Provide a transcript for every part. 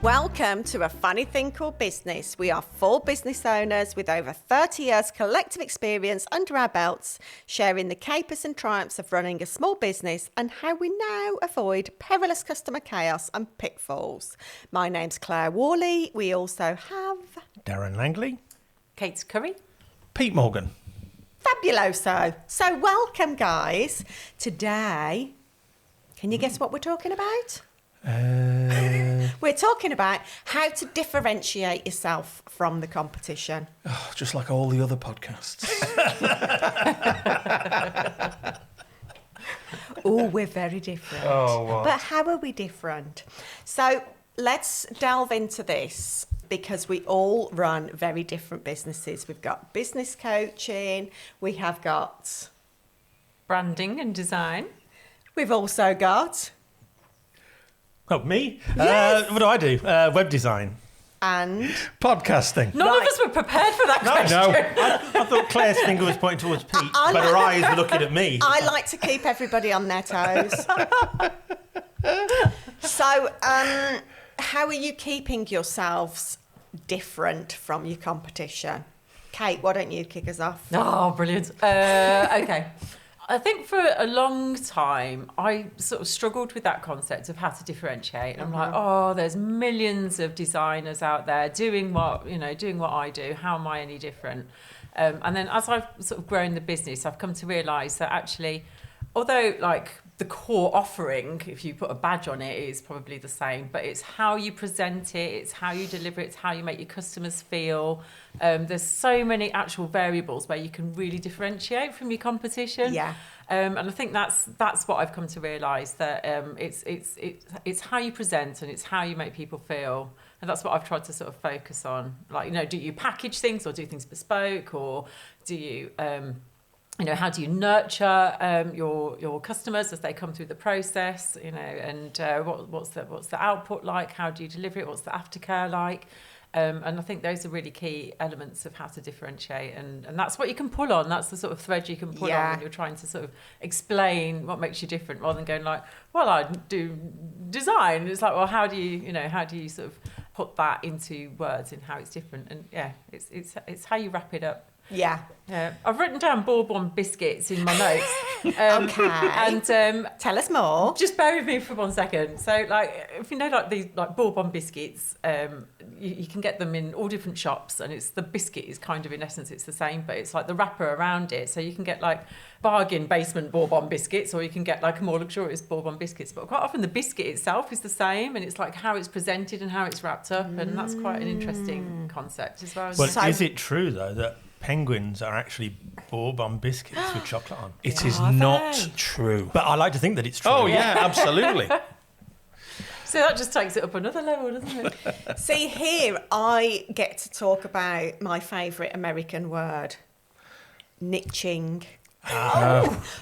Welcome to A Funny Thing Called Business. We are 4 business owners with over 30 years collective experience under our belts, sharing the capers and triumphs of running a small business and how we now avoid perilous customer chaos and pitfalls. My name's Clare Whalley. We also have Darren Langley. Kate Curry. Pete Morgan. Fabuloso. So welcome, guys. Today, can you guess what we're talking about? We're talking about how to differentiate yourself from the competition. Oh, just like all the other podcasts. Oh, we're very different. Oh, what? But how are we different? So let's delve into this because we all run very different businesses. We've got business coaching. We have got... Branding and design. We've also got... Oh, me? Yes. What do I do? Web design. And... Podcasting. None of us were prepared for that question. No. I thought Claire's finger was pointing towards Pete, but her eyes were looking at me. I like to keep everybody on their toes. So, how are you keeping yourselves different from your competition? Kate, why don't you kick us off? Oh, brilliant. Okay. I think for a long time, I sort of struggled with that concept of how to differentiate. And I'm like, oh, there's millions of designers out there doing what I do. How am I any different? And then as I've sort of grown the business, I've come to realise that actually, although like the core offering, if you put a badge on it, is probably the same, but it's how you present it, it's how you deliver it, it's how you make your customers feel. There's so many actual variables where you can really differentiate from your competition. Yeah. And I think that's what I've come to realise, that it's how you present and it's how you make people feel. And that's what I've tried to sort of focus on. Like, do you package things or do things bespoke, or do you how do you nurture your customers as they come through the process? And what's the output like? How do you deliver it? What's the aftercare like? And I think those are really key elements of how to differentiate, and that's what you can pull on. That's the sort of thread you can pull on when you're trying to sort of explain what makes you different, rather than going like, well, I do design. It's like, well, how do you sort of put that into words and how it's different? And yeah, it's how you wrap it up. Yeah. I've written down bourbon biscuits in my notes. Okay. And tell us more. just bear with me for 1 second. So, like, if you know, like these like bourbon biscuits, you can get them in all different shops, and it's the biscuit is kind of, in essence, it's the same, but it's like the wrapper around it. So you can get like bargain basement bourbon biscuits, or you can get like a more luxurious bourbon biscuits. But quite often the biscuit itself is the same, and it's like how it's presented and how it's wrapped up, and that's quite an interesting concept as well. Well, is it true, though, that penguins are actually bourbon biscuits with chocolate on? It is not true. But I like to think that it's true. Oh, yeah, absolutely. So that just takes it up another level, doesn't it? See, here I get to talk about my favourite American word, niching.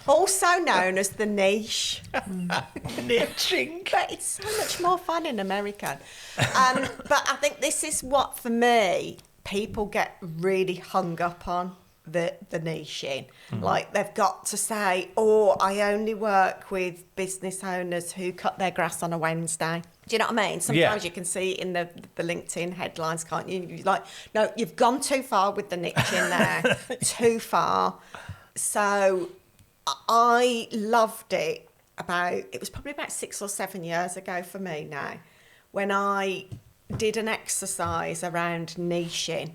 Also known as the niche. Niching. But it's so much more fun in American. But I think this is what, for me, people get really hung up on, the niching. Like, they've got to say, I only work with business owners who cut their grass on a Wednesday. Do you know what I mean? Sometimes you can see in the LinkedIn headlines, can't you? You're like, no, you've gone too far with the niching there. Too far. So I loved it it was probably about 6 or 7 years ago for me now, when I did an exercise around niching,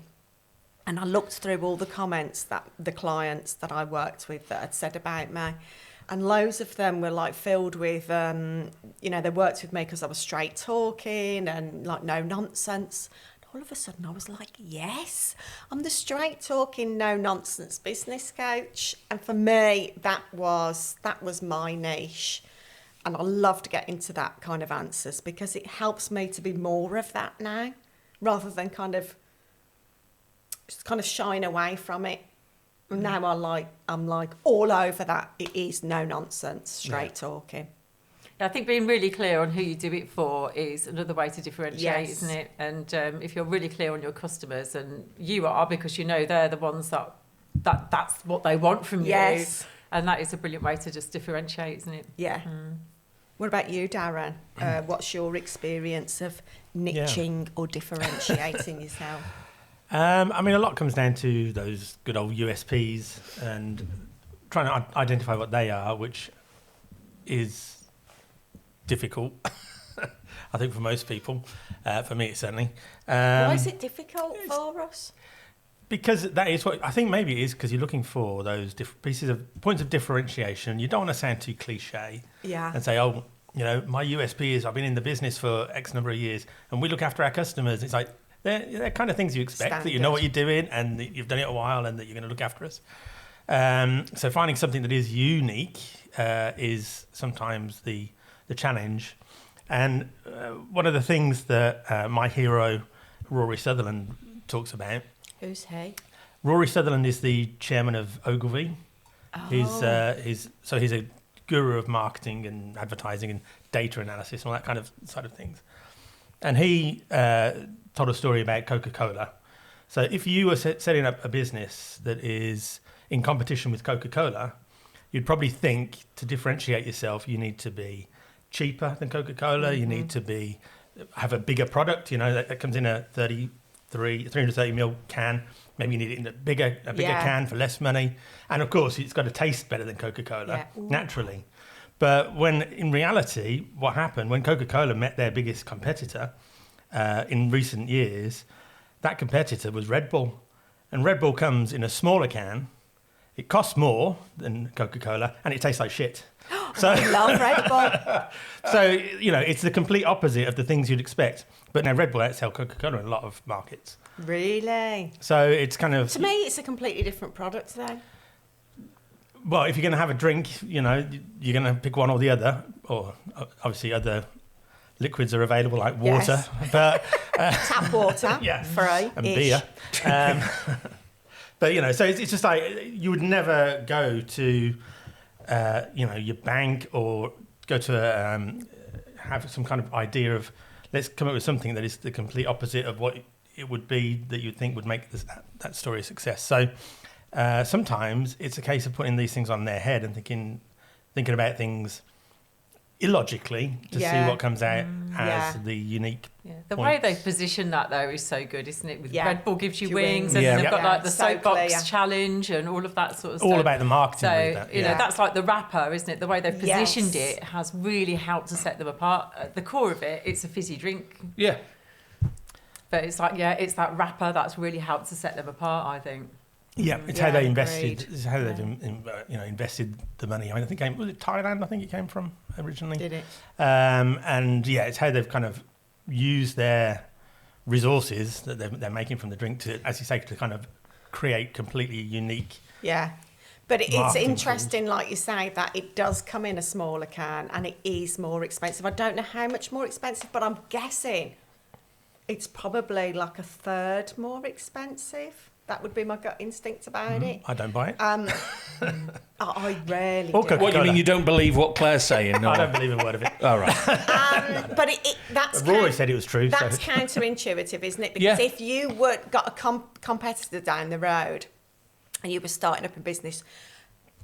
and I looked through all the comments that the clients that I worked with that had said about me, and loads of them were like filled with they worked with me because I was straight talking and like no nonsense. All of a sudden I was like, yes, I'm the straight talking, no nonsense business coach. And for me, that was my niche. And I love to get into that kind of answers because it helps me to be more of that now, rather than kind of shine away from it. Now I'm like all over that. It is no nonsense, straight talking. I think being really clear on who you do it for is another way to differentiate, Yes. isn't it? And if you're really clear on your customers, and you are, because they're the ones that's what they want from you. Yes. And that is a brilliant way to just differentiate, isn't it? Yeah. What about you, Darren? What's your experience of niching or differentiating yourself? I mean, a lot comes down to those good old USPs and trying to identify what they are, which is difficult, I think, for most people. For me, certainly. Why is it difficult for us? Because that is what I think. Maybe it is because you're looking for those points of differentiation. You don't want to sound too cliche, and say, "Oh, my USP is I've been in the business for X number of years, and we look after our customers." It's like they're kind of things you expect, that you know what you're doing, and that you've done it a while, and that you're going to look after us. So finding something that is unique is sometimes the challenge. And one of the things that my hero Rory Sutherland talks about. Who's he? Rory Sutherland is the chairman of Ogilvy. Oh. He's a guru of marketing and advertising and data analysis and all that kind of side of things. And he told a story about Coca-Cola. So if you were setting up a business that is in competition with Coca-Cola, you'd probably think to differentiate yourself, you need to be cheaper than Coca-Cola. You need to have a bigger product. That comes in a 330 ml can. Maybe you need it in a bigger can for less money. And of course, it's got to taste better than Coca-Cola, naturally. But when in reality, what happened when Coca-Cola met their biggest competitor in recent years, that competitor was Red Bull. And Red Bull comes in a smaller can. It costs more than Coca-Cola, and it tastes like shit. So I love Red Bull. So, it's the complete opposite of the things you'd expect. But now Red Bull outsell Coca-Cola in a lot of markets. Really? So it's kind of... To me, it's a completely different product, though. Well, if you're going to have a drink, you're going to pick one or the other. Or obviously other liquids are available, like water. Yes. But tap water, free. And beer. But, so it's just like you would never go to... your bank or go to have some kind of idea of let's come up with something that is the complete opposite of what it would be that you'd think would make that story a success. So sometimes it's a case of putting these things on their head and thinking about things illogically to see what comes out as the unique The points. way they've positioned that, though, is so good, isn't it? With Red Bull gives you wings. and they've got like the So soapbox clear. challenge and all of that sort of stuff. All about the marketing. So, with that. that's like the wrapper, isn't it? The way they've positioned it has really helped to set them apart. At the core of it, it's a fizzy drink. Yeah. But it's like, it's that wrapper that's really helped to set them apart, I think. Yeah, it's how they invested. Agreed. It's how they've invested the money. I mean, I think was it Thailand? I think it came from originally. Did it? And it's how they've kind of used their resources that they're making from the drink to, as you say, to kind of create completely unique. Yeah. But it's marketing interesting, like you say, that it does come in a smaller can and it is more expensive. I don't know how much more expensive, but I'm guessing it's probably like a third more expensive. That would be my gut instinct about it. I don't buy it. I rarely Or do. Coca-Cola. What, you mean you don't believe what Claire's saying? No. I don't believe a word of it. All right. But that's Rory said it was true. That's So. counterintuitive, isn't it? Because Yeah. if you got a competitor down the road and you were starting up a business,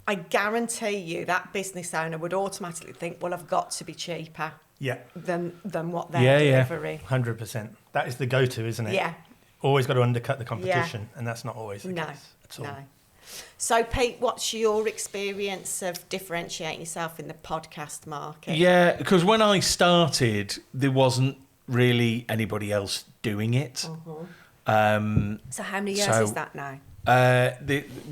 I guarantee you that business owner would automatically think, well, I've got to be cheaper Yeah, than what they're delivering. 100%. That is the go-to, isn't it? Yeah. Always got to undercut the competition, and that's not always the case at all. No. So, Pete, what's your experience of differentiating yourself in the podcast market? Yeah, because when I started, there wasn't really anybody else doing it. So how many years is that now?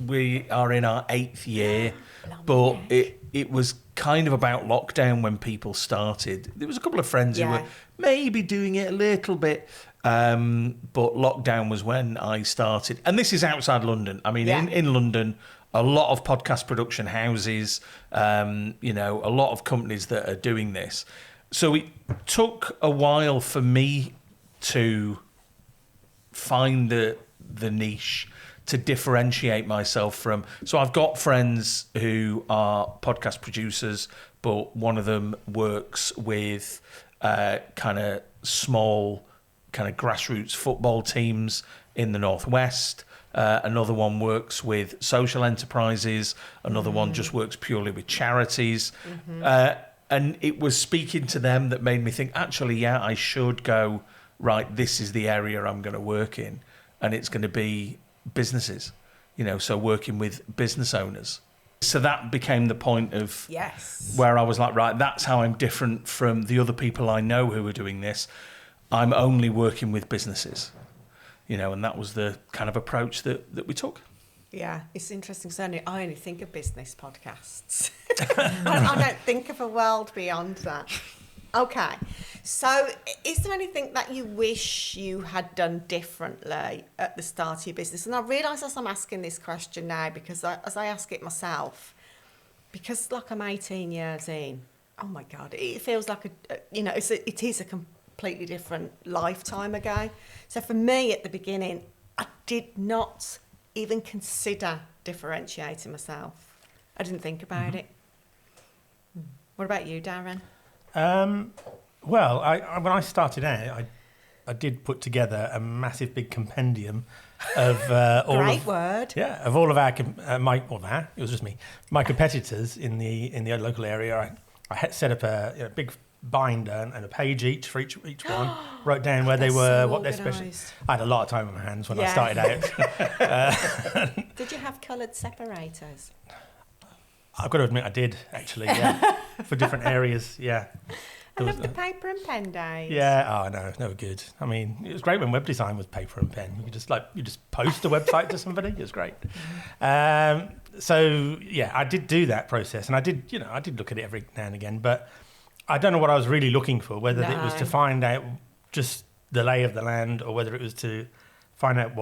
We are in our 8th year, Blimey, but heck. it was kind of about lockdown when people started. There was a couple of friends who were maybe doing it a little bit, but lockdown was when I started. And this is outside London. I mean, in London, a lot of podcast production houses, a lot of companies that are doing this. So it took a while for me to find the niche, to differentiate myself from. So I've got friends who are podcast producers, but one of them works with kind of small, kind of grassroots football teams in the Northwest. Another one works with social enterprises. Another one just works purely with charities. And it was speaking to them that made me think, actually, yeah, I should go, right, this is the area I'm going to work in. And it's going to be businesses, so working with business owners. So that became the point of where I was like, right, that's how I'm different from the other people I know who are doing this. I'm only working with businesses, and that was the kind of approach that we took. Yeah, it's interesting. So I only think of business podcasts. I don't think of a world beyond that. Okay, so is there anything that you wish you had done differently at the start of your business? And I realise as I'm asking this question now, because as I ask it myself, because I'm 18 years in, oh my God, it feels like it is a completely different lifetime ago. So for me at the beginning, I did not even consider differentiating myself. I didn't think about it. What about you, Darren? Well, when I started out, I did put together a massive big compendium of all of all of our it was just me, my competitors in the local area. I had set up a big binder and a page each for each one. Wrote down where they were, what their special. I had a lot of time on my hands when I started out. Did you have coloured separators? I've got to admit, I did actually. Yeah, for different areas. Yeah. I love the paper and pen days. Yeah. Oh no, they were good. I mean, it was great when web design was paper and pen. You just post a website to somebody. It was great. So yeah, I did do that process, and I did look at it every now and again, but I don't know what I was really looking for, whether it was to find out just the lay of the land or whether it was to find out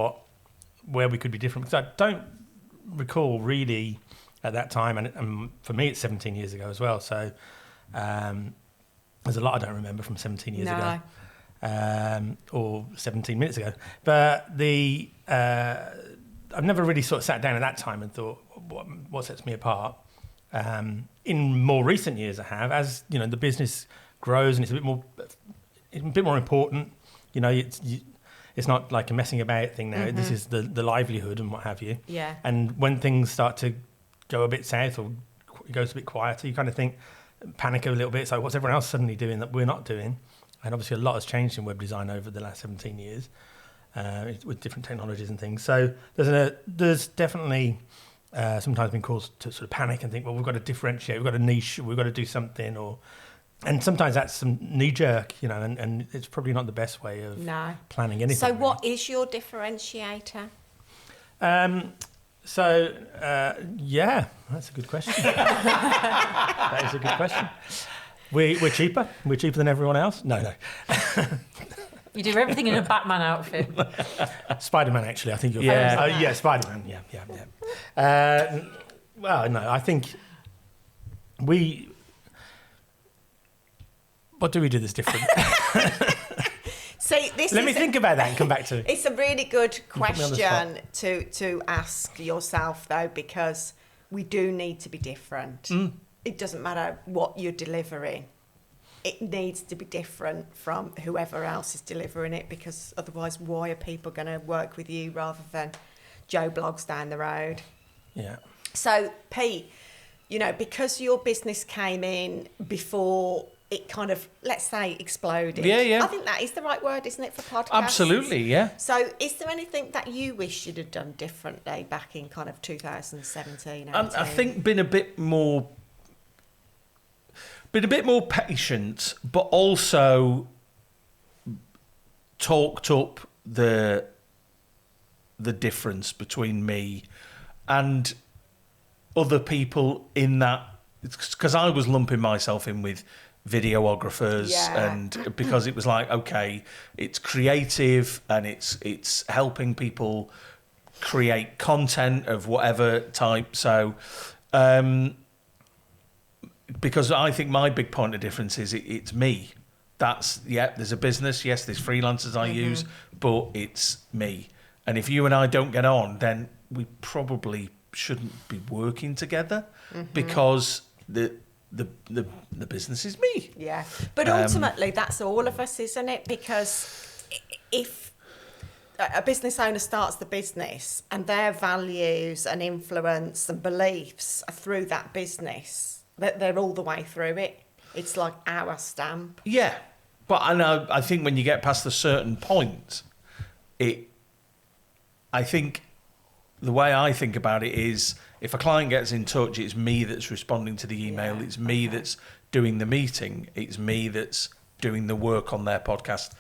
where we could be different. Because I don't recall really at that time, and for me it's 17 years ago as well, so there's a lot I don't remember from 17 years ago, or 17 minutes ago. But I've never really sort of sat down at that time and thought, what sets me apart? In more recent years, I have, as the business grows and it's a bit more important. It's not like a messing about thing now. Mm-hmm. This is the livelihood and what have you. Yeah. And when things start to go a bit south or it goes a bit quieter, you kind of panic a little bit. So what's everyone else suddenly doing that we're not doing? And obviously a lot has changed in web design over the last 17 years with different technologies and things. So there's definitely sometimes been caused to sort of panic and think, well, we've got to differentiate, we've got a niche, we've got to do something, and sometimes that's some knee-jerk, and it's probably not the best way of planning anything. So what is your differentiator? Yeah, that's a good question. That is a good question. We're cheaper. We're cheaper than everyone else. No. You do everything in a Batman outfit. Spider-Man, actually, I think you're. Yeah, Spider-Man. Yeah. Well, no, I think what do we do that's different? Let me think about that and come back to it. It's a really good question to ask yourself, though, because we do need to be different. It doesn't matter what you're delivering. It needs to be different from whoever else is delivering it, because otherwise, why are people going to work with you rather than Joe Blogs down the road? Yeah. So, Pete, because your business came in before it kind of, let's say, exploded. Yeah. I think that is the right word, isn't it, for podcasts? Absolutely, yeah. So is there anything that you wish you'd have done differently back in kind of 2017, 18? I think been a bit more patient, but also talked up the difference between me and other people in that, because I was lumping myself in with videographers, and because it was like, okay, it's creative and it's helping people create content of whatever type. So because I think my big point of difference is it's me. There's a business, yes, there's freelancers I use, but it's me. And if you and I don't get on, then we probably shouldn't be working together, because the business is me. Yeah, but ultimately that's all of us, isn't it? Because if a business owner starts the business and their values and influence and beliefs are through that business, they're all the way through it. It's like our stamp. Yeah, but I think when you get past a certain point, I think the way I think about it is, if a client gets in touch, it's me that's responding to the email. Yeah, It's me that's doing the meeting. It's me that's doing the work on their podcast,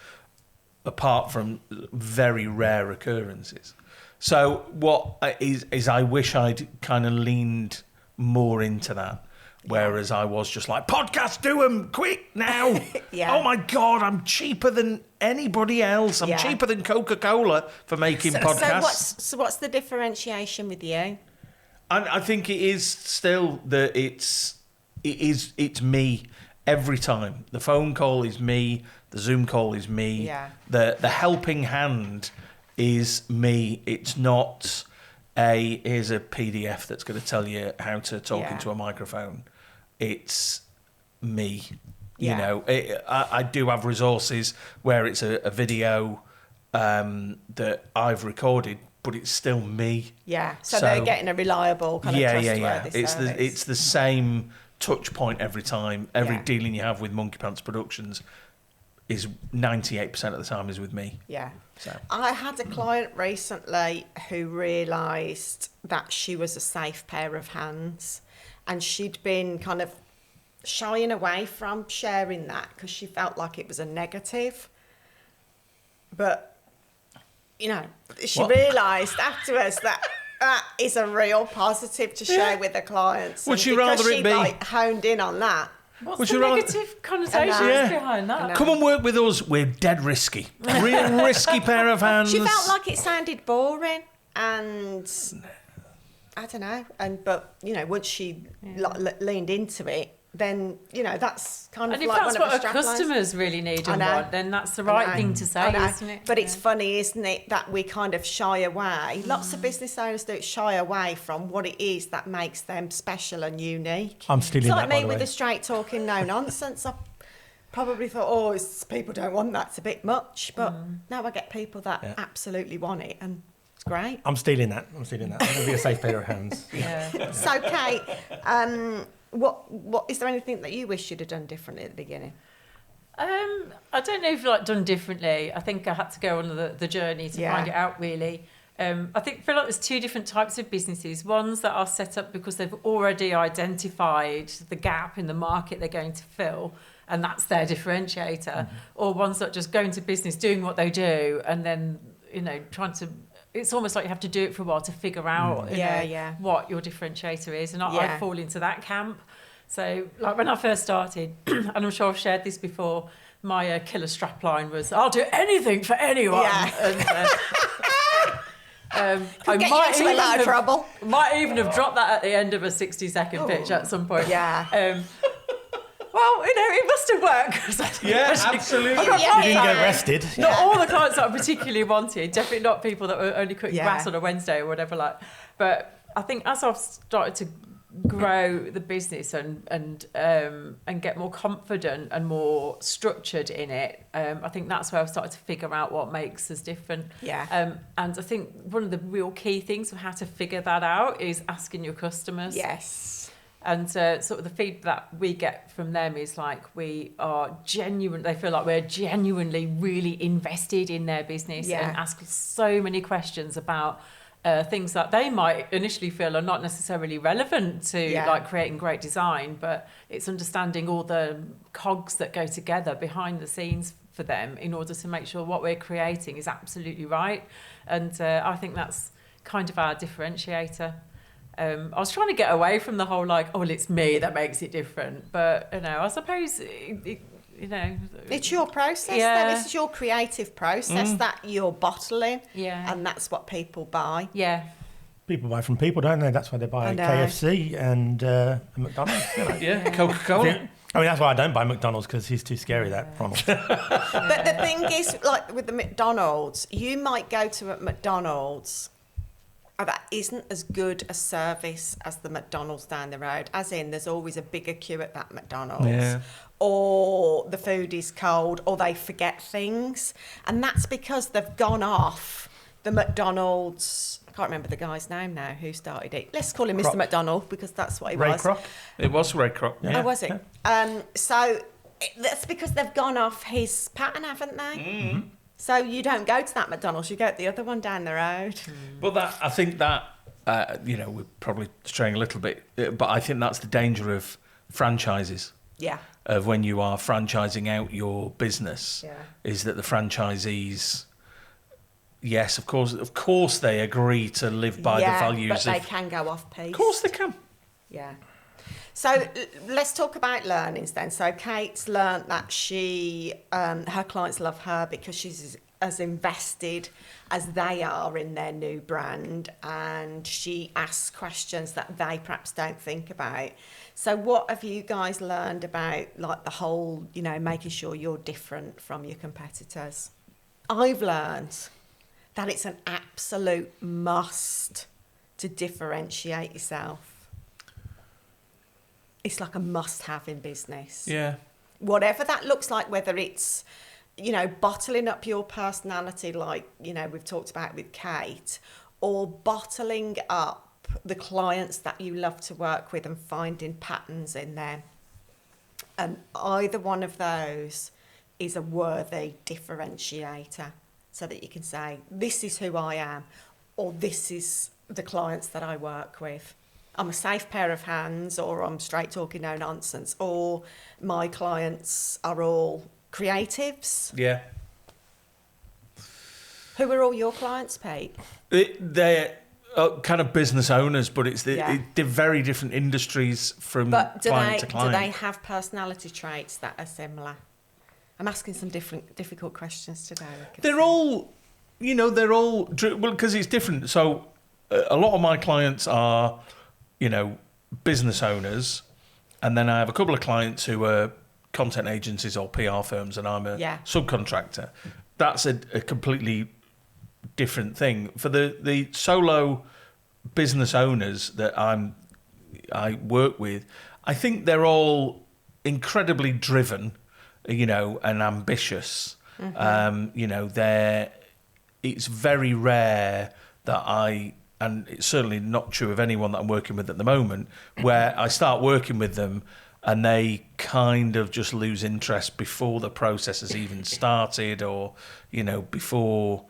apart from very rare occurrences. So what is I wish I'd kind of leaned more into that. Whereas I was just like, podcast, do them, quick, now. Yeah. Oh, my God, I'm cheaper than anybody else. I'm cheaper than Coca-Cola for making podcasts. So what's the differentiation with you? I think it is still that it's me every time. The phone call is me. The Zoom call is me. Yeah. The helping hand is me. It's not here's a PDF that's going to tell you how to talk into a microphone. It's me. You know, I do have resources where it's a video that I've recorded, but it's still me. Yeah, so they're getting a reliable kind of trustworthy service. It's the same touch point every time. Every dealing you have with Monkey Pants Productions is 98% of the time is with me. Yeah. So I had a client recently who realised that she was a safe pair of hands, and she'd been kind of shying away from sharing that because she felt like it was a negative. But, you know, she realised afterwards that is a real positive to share with her clients. Would she rather it be? Like, honed in on that. What's the negative connotations behind that? Come and work with us. We're dead risky. Real risky pair of hands. She felt like it sounded boring, and I don't know. But you know, once she leaned into it, then you know that's kind of and if like that's one of what the our customers really need and want, then that's the right thing to say, isn't it? But it's funny, isn't it, that we kind of shy away. Lots of business owners do shy away from what it is that makes them special and unique. I'm stealing it's that, like by me the with way. the straight talking, no nonsense. I probably thought, people don't want that. It's a bit much. But now I get people that absolutely want it, and it's great. I'm stealing that. I'm going to be a safe pair of hands. Yeah. So, Kate, what is there anything that you wish you'd have done differently at the beginning? I don't know if done differently. I think I had to go on the journey to find it out, really. I feel like there's two different types of businesses. Ones that are set up because they've already identified the gap in the market they're going to fill, and that's their differentiator. Or ones that just go into business doing what they do and then, trying to... It's almost like you have to do it for a while to figure out what your differentiator is. And I fall into that camp. So, like when I first started, and I'm sure I've shared this before, my killer strapline was, I'll do anything for anyone. Yeah. And, I might even have trouble. Might even have dropped that at the end of a 60-second pitch at some point. Yeah. Well, it must have worked. Yeah, absolutely. You didn't get arrested. Not all the clients that I particularly wanted. Definitely not people that were only cooking grass on a Wednesday or whatever. But I think as I've started to grow the business and get more confident and more structured in it, I think that's where I've started to figure out what makes us different. Yeah. And I think one of the real key things of how to figure that out is asking your customers. Yes. And sort of the feedback we get from them is we are genuine. They feel like we're genuinely really invested in their business and ask so many questions about things that they might initially feel are not necessarily relevant to creating great design, but it's understanding all the cogs that go together behind the scenes for them in order to make sure what we're creating is absolutely right. And I think that's kind of our differentiator. I was trying to get away from the whole it's me that makes it different, but I suppose it's your process. Then it's your creative process that you're bottling, and that's what people buy. Yeah, people buy from people, don't they? That's why they buy KFC and McDonald's. Coca-Cola. I mean, that's why I don't buy McDonald's, because he's too scary, that Ronald. But the thing is, with the McDonald's, you might go to a McDonald's that isn't as good a service as the McDonald's down the road, as in there's always a bigger queue at that McDonald's, or the food is cold, or they forget things, and that's because they've gone off the McDonald's I can't remember the guy's name now who started it. Let's call him Kroc. Mr. McDonald because that's what he Ray was. Kroc. It was Ray Kroc. Yeah. Oh, was it? So that's because they've gone off his pattern, haven't they? Mm-hmm. So you don't go to that McDonald's, you go to the other one down the road. But I think that, we're probably straying a little bit, but I think that's the danger of franchises. Yeah. Of when you are franchising out your business, Yeah. is that the franchisees, yes, of course they agree to live by the values but they can go off piece. Of course they can. Yeah. So let's talk about learnings then. So Kate's learnt that her clients love her because she's as invested as they are in their new brand, and she asks questions that they perhaps don't think about. So what have you guys learned about like the whole, making sure you're different from your competitors? I've learned that it's an absolute must to differentiate yourself. It's like a must-have in business. Yeah. Whatever that looks like, whether it's, bottling up your personality like, we've talked about with Kate, or bottling up the clients that you love to work with and finding patterns in them. And either one of those is a worthy differentiator so that you can say, this is who I am, or this is the clients that I work with. I'm a safe pair of hands, or I'm straight talking no nonsense, or my clients are all creatives. Yeah. Who are all your clients, Pete? They're kind of business owners, but they're very different industries from But client to client. do they have personality traits that are similar? I'm asking some difficult questions today. They're all, well, because it's different. So a lot of my clients are, business owners, and then I have a couple of clients who are content agencies or PR firms, and I'm a subcontractor. That's a completely different thing. For the solo business owners that I work with, I think they're all incredibly driven, and ambitious. Mm-hmm. It's very rare that and it's certainly not true of anyone that I'm working with at the moment, where I start working with them and they kind of just lose interest before the process has even started, or, before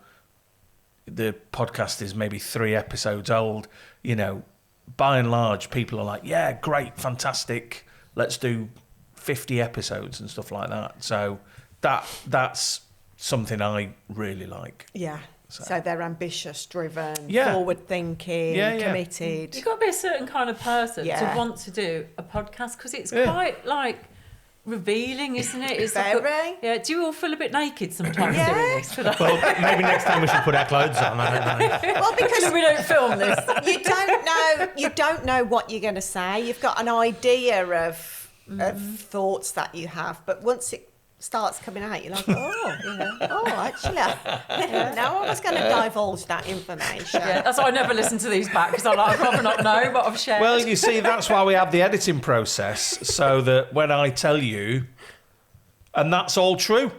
the podcast is maybe 3 episodes old. By and large, people are like, yeah, great, fantastic, let's do 50 episodes and stuff like that. So that's something I really like. Yeah. So they're ambitious, driven, Yeah. forward-thinking, committed. You've got to be a certain kind of person to want to do a podcast, because it's quite like revealing, isn't it? It's Very. Do you all feel a bit naked sometimes doing this? Well, maybe next time we should put our clothes on. I don't know. Well, because we don't film this. you don't know what you're going to say. You've got an idea of thoughts that you have, but once it starts coming out, you're like, actually, I didn't know I was going to divulge that information. Yeah, that's why I never listen to these back, because I'd rather not know what I've shared. Well, you see, that's why we have the editing process, so that when I tell you, and that's all true,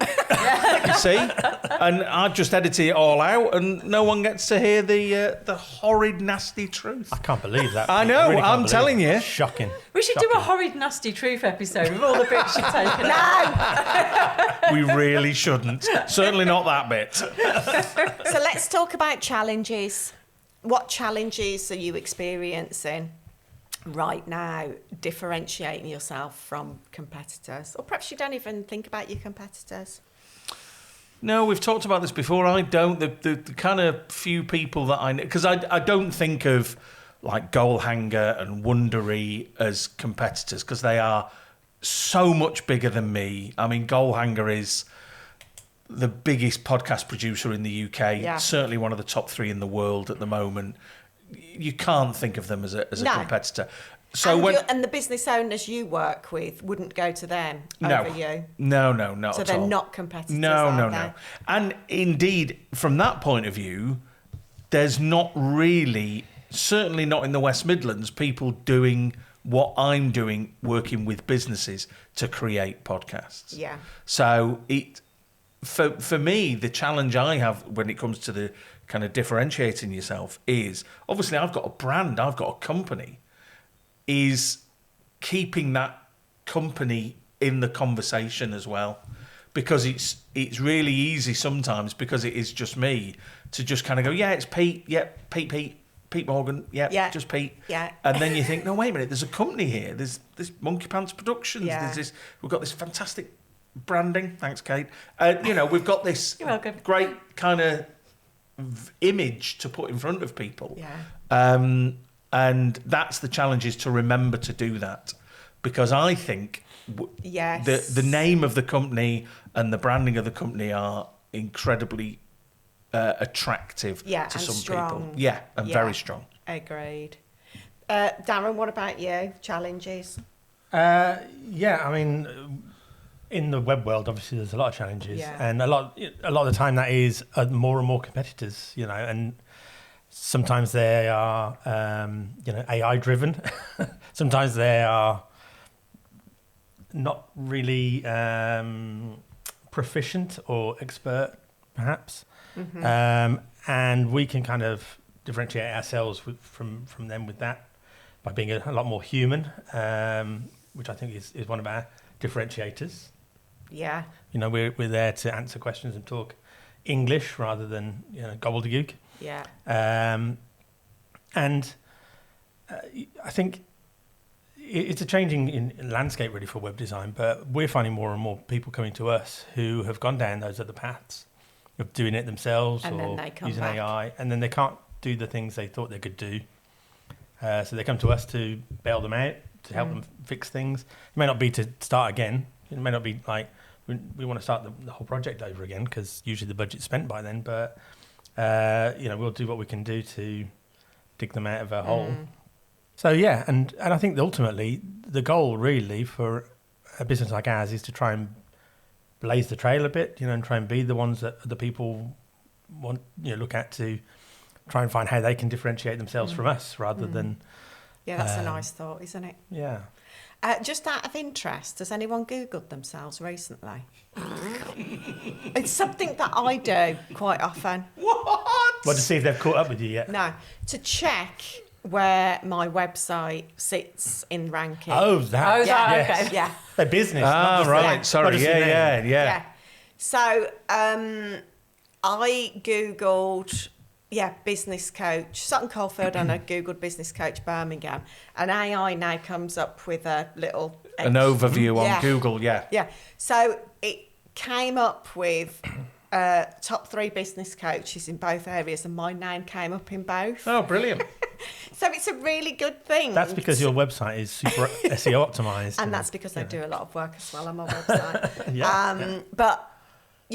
you see, and I've just edited it all out, and no one gets to hear the horrid, nasty truth. I can't believe that. I know, really can't I'm believe telling it. you. Shocking. We should do a horrid, nasty truth episode with all the bits you've taken out. No! We really shouldn't. Certainly not that bit. So let's talk about challenges. What challenges are you experiencing right now, differentiating yourself from competitors? Or perhaps you don't even think about your competitors. No, we've talked about this before. I don't. The kind of few people that I know, because I don't think of like Goalhanger and Wondery as competitors, because they are so much bigger than me. I mean, Goalhanger is the biggest podcast producer in the UK, certainly one of the top 3 in the world at the moment. You can't think of them as a competitor. So and the business owners you work with wouldn't go to them over you. No, not so at they're all. not competitors. No. And indeed, from that point of view, there's not really, certainly not in the West Midlands, people doing what I'm doing, working with businesses to create podcasts. Yeah. So for me, the challenge I have when it comes to the kind of differentiating yourself is, obviously I've got a brand, I've got a company, is keeping that company in the conversation as well. Because it's really easy sometimes, because it is just me, to just kind of go, yeah, it's Pete, yeah, Pete Morgan, yeah, just Pete. Yeah. And then you think, no, wait a minute, there's a company here. There's this Monkey Pants Productions. Yeah. There's this, we've got this fantastic branding. Thanks, Kate. We've got this You're welcome. great kind of image to put in front of people. Yeah. And that's the challenge, is to remember to do that. Because I think Yes. the name of the company and the branding of the company are incredibly attractive to some strong. people. Yeah, and very strong. Agreed. Darren, what about you? Challenges? Yeah, I mean, in the web world, obviously, there's a lot of challenges, and a lot of the time that is more and more competitors, and sometimes they are, AI driven. Sometimes they are not really proficient or expert, perhaps. Mm-hmm. And we can kind of differentiate ourselves from them with that by being a lot more human, which I think is one of our differentiators. Yeah. We're there to answer questions and talk English rather than gobbledygook. Yeah. And I think it's a changing in landscape really for web design, but we're finding more and more people coming to us who have gone down those other paths of doing it themselves And or then they come using back. AI, and then they can't do the things they thought they could do. So they come to us to bail them out, to help them fix things. It may not be to start again. It may not be like we want to start the whole project over again, because usually the budget's spent by then, but we'll do what we can do to dig them out of a hole. So yeah, and I think that ultimately the goal really for a business like ours is to try and blaze the trail a bit, and try and be the ones that the people want, look at, to try and find how they can differentiate themselves from us rather than. Yeah, that's a nice thought, isn't it? Yeah. Just out of interest, has anyone Googled themselves recently? It's something that I do quite often. What? Well, to see if they've caught up with you yet. No, to check where my website sits in ranking. Oh, that. Oh, that, yes. okay. Yeah. Their business. not just Right. their- Sorry. not just their name. Yeah. So I Googled, business coach, Sutton Coldfield, and I Googled business coach Birmingham. And AI now comes up with a little... An overview on Yeah. Google, yeah. Yeah. So it came up with top 3 business coaches in both areas, and my name came up in both. Oh, brilliant. So it's a really good thing. That's because your website is super SEO optimized. And that's because I do a lot of work as well on my website. But,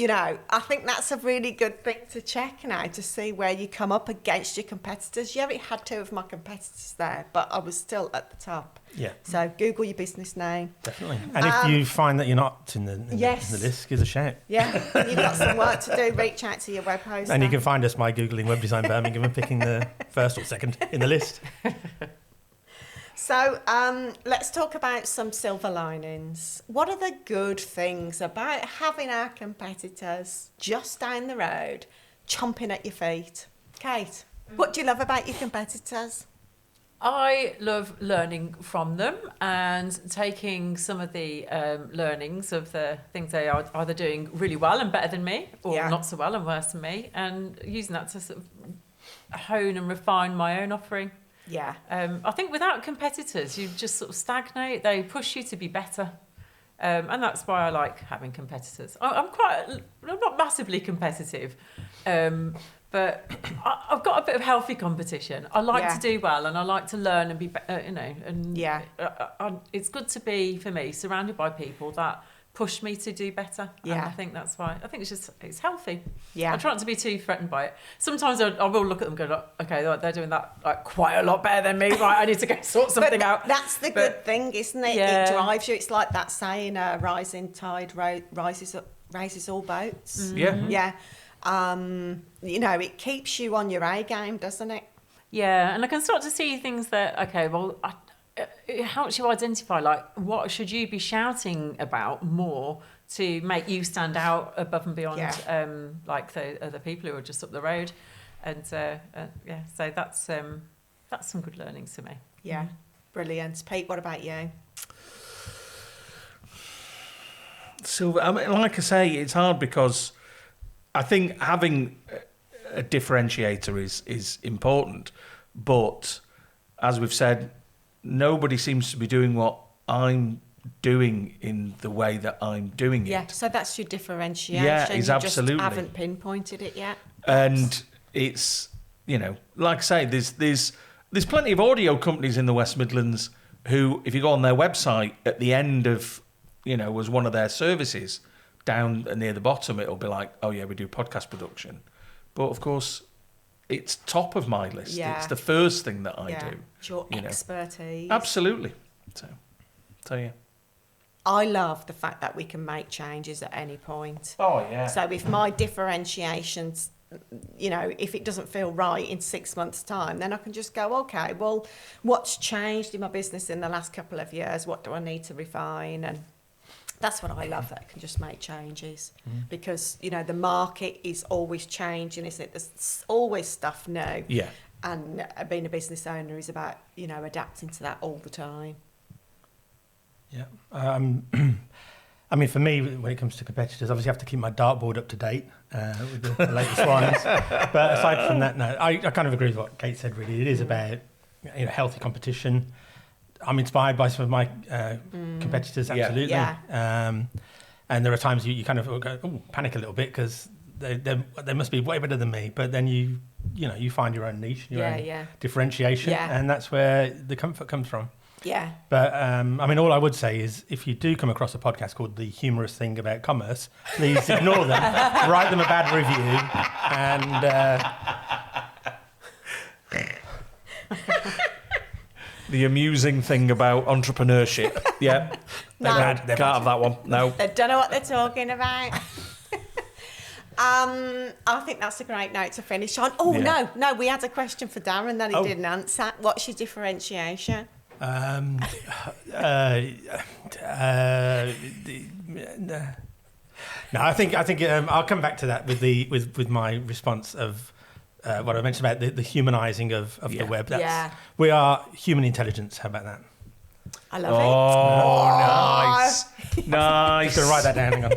I think that's a really good thing to check now, to see where you come up against your competitors. Yeah, it had 2 of my competitors there, but I was still at the top. Yeah. So Google your business name. Definitely. And if you find that you're not in the list, give us a shout. Yeah, you've got some work to do. Reach out to your web host. And you can find us by Googling Web Design Birmingham and picking the first or second in the list. So let's talk about some silver linings. What are the good things about having our competitors just down the road, chomping at your feet? Kate, what do you love about your competitors? I love learning from them and taking some of the learnings of the things they are either doing really well and better than me, or not so well and worse than me, and using that to sort of hone and refine my own offering. Yeah. I think without competitors, you just sort of stagnate. They push you to be better. And that's why I like having competitors. I'm not massively competitive, but I've got a bit of healthy competition. I like to do well, and I like to learn and be, it's good to be, for me, surrounded by people that push me to do better. Yeah. And I think that's why. I think it's healthy. Yeah. I try not to be too threatened by it. Sometimes I will look at them and go, okay, they're doing that like quite a lot better than me. Right, I need to go sort something out. That's the good thing, isn't it? Yeah. It drives you. It's like that saying, rising tide raises all boats. Yeah. Yeah. It keeps you on your A game, doesn't it? Yeah, and I can start to see things that, it helps you identify, like, what should you be shouting about more to make you stand out above and beyond, like the other people who are just up the road. And yeah, so that's some good learnings for me. Yeah, brilliant. Pete, what about you? So, I mean, like I say, it's hard because I think having a differentiator is important. But as we've said, nobody seems to be doing what I'm doing in the way that I'm doing it. Yeah, so that's your differentiation. Yeah, it's you absolutely. just haven't pinpointed it yet. And it's, like I say, there's plenty of audio companies in the West Midlands who, if you go on their website, at the end of, was one of their services, down near the bottom, it'll be like, oh yeah, we do podcast production. But of course, it's top of my list. Yeah. It's the first thing that I do. It's your expertise. Absolutely. So yeah. I love the fact that we can make changes at any point. Oh yeah. So if my differentiations, if it doesn't feel right in 6 months' time, then I can just go, okay, well, what's changed in my business in the last couple of years? What do I need to refine? And that's what I love, that I can just make changes. Because, the market is always changing, isn't it? There's always stuff new. Yeah. And being a business owner is about, adapting to that all the time. Yeah. I mean, for me, when it comes to competitors, obviously I have to keep my dartboard up to date with the latest ones. But aside from that, no, I kind of agree with what Kate said, really. It is about healthy competition. I'm inspired by some of my competitors, absolutely. Yeah. And there are times you kind of go, panic a little bit because they must be way better than me. But then you find your own niche, your own differentiation, and that's where the comfort comes from. Yeah. But, all I would say is if you do come across a podcast called The Humorous Thing About Commerce, please ignore them, write them a bad review, and... The amusing thing about entrepreneurship. Yeah. No. Can't have that one. No. They don't know what they're talking about. I think that's a great note to finish on. Oh, Yeah. no, we had a question for Darren that he didn't answer. What's your differentiation? No, I think I'll come back to that with my response of what I mentioned about the humanising of the web. We are human intelligence. How about that? I love nice. Nice. I'm going to write that down. Hang on.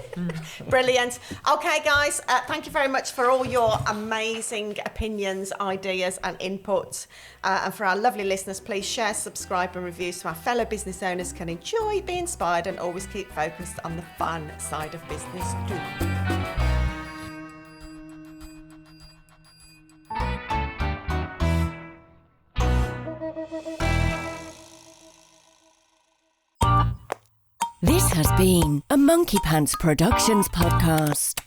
Brilliant. Okay, guys, thank you very much for all your amazing opinions, ideas and input. And for our lovely listeners, please share, subscribe and review so our fellow business owners can enjoy, be inspired and always keep focused on the fun side of business too. This has been a Monkey Pants Productions podcast.